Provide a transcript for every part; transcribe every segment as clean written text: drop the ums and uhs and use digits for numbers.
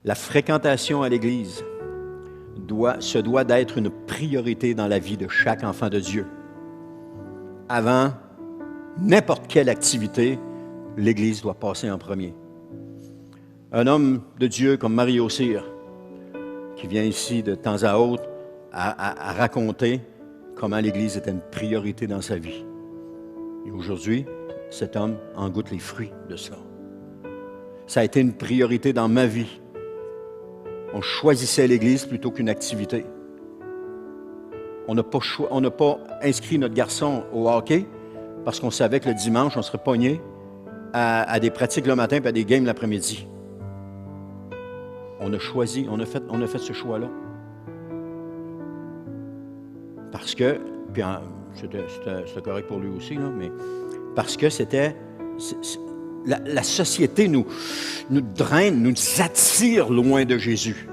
La fréquentation à l'Église se doit d'être une priorité dans la vie de chaque enfant de Dieu. Avant n'importe quelle activité, l'Église doit passer en premier. Un homme de Dieu comme Mario Cyr, qui vient ici de temps à autre à raconter comment l'Église était une priorité dans sa vie. Et aujourd'hui, cet homme en goûte les fruits de cela. Ça a été une priorité dans ma vie. On choisissait l'Église plutôt qu'une activité. On n'a pas inscrit notre garçon au hockey parce qu'on savait que le dimanche, on serait pogné à des pratiques le matin et à des games l'après-midi. On a choisi, on a fait ce choix-là. Parce que, puis c'était correct pour lui aussi, là, mais parce que la société nous draine, nous attire loin de Jésus.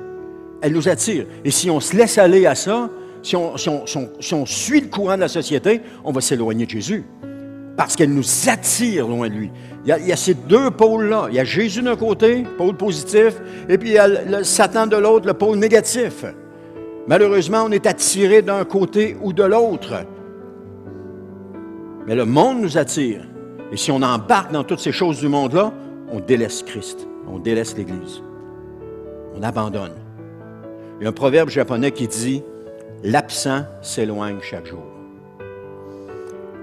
Elle nous attire. Et si on se laisse aller à ça, si on suit le courant de la société, on va s'éloigner de Jésus. Parce qu'elle nous attire loin de lui. Il y a ces deux pôles-là. Il y a Jésus d'un côté, pôle positif, et puis il y a le Satan de l'autre, le pôle négatif. Malheureusement, on est attiré d'un côté ou de l'autre. Mais le monde nous attire. Et si on embarque dans toutes ces choses du monde-là, on délaisse Christ, on délaisse l'Église. On abandonne. Il y a un proverbe japonais qui dit « L'absent s'éloigne chaque jour ».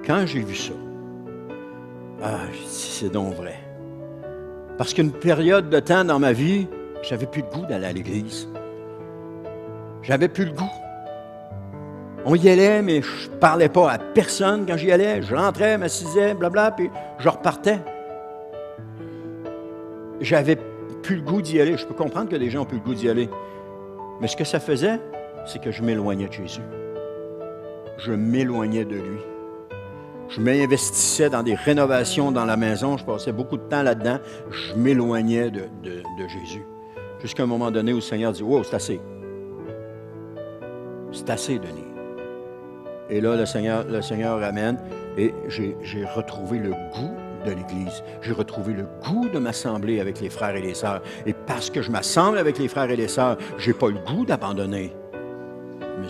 Quand j'ai vu ça, c'est donc vrai. Parce qu'une période de temps dans ma vie, j'avais plus le goût d'aller à l'Église. J'avais plus le goût. On y allait, mais je ne parlais pas à personne quand j'y allais. Je rentrais, m'assisais, blabla, puis je repartais. J'avais plus le goût d'y aller. Je peux comprendre que les gens ont plus le goût d'y aller. Mais ce que ça faisait, c'est que je m'éloignais de Jésus. Je m'éloignais de lui. Je m'investissais dans des rénovations dans la maison. Je passais beaucoup de temps là-dedans. Je m'éloignais de Jésus. Jusqu'à un moment donné où le Seigneur dit « Wow, c'est assez. C'est assez, Denis. » Et là, le Seigneur ramène et j'ai retrouvé le goût de l'Église. J'ai retrouvé le goût de m'assembler avec les frères et les sœurs. Et parce que je m'assemble avec les frères et les sœurs, je n'ai pas le goût d'abandonner. Mais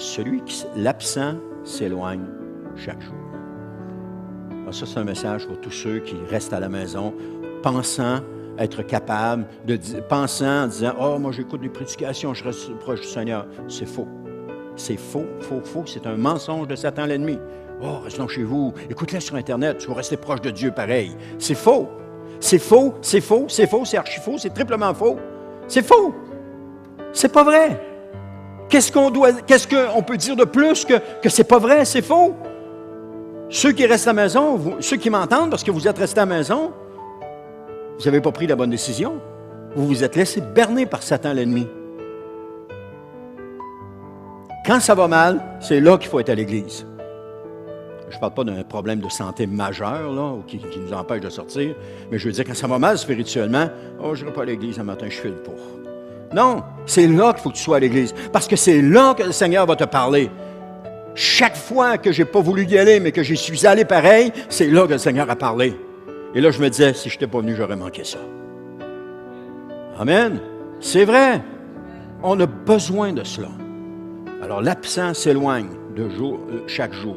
l'absent s'éloigne chaque jour. Alors ça, c'est un message pour tous ceux qui restent à la maison, pensant être capables, pensant en disant « Oh, moi j'écoute des prédications, je reste proche du Seigneur. » C'est faux. C'est faux, faux. C'est un mensonge de Satan l'ennemi. Oh, restons chez vous. Écoute-les sur Internet. Tu vas rester proche de Dieu pareil. C'est faux. C'est faux. C'est archi faux. C'est triplement faux. C'est faux. C'est pas vrai. Qu'est-ce qu'on peut dire de plus que c'est pas vrai? C'est faux. Ceux qui restent à la maison, ceux qui m'entendent parce que vous êtes restés à la maison, vous n'avez pas pris la bonne décision. Vous vous êtes laissé berner par Satan l'ennemi. Quand ça va mal, c'est là qu'il faut être à l'Église. Je ne parle pas d'un problème de santé majeur là, qui nous empêche de sortir, mais je veux dire, quand ça va mal spirituellement, « Oh, je n'irai pas à l'Église un matin, je file pour. » Non, c'est là qu'il faut que tu sois à l'Église, parce que c'est là que le Seigneur va te parler. Chaque fois que je n'ai pas voulu y aller, mais que j'y suis allé pareil, c'est là que le Seigneur a parlé. Et là, je me disais, si je n'étais pas venu, j'aurais manqué ça. Amen. C'est vrai. On a besoin de cela. Alors, l'absent s'éloigne chaque jour.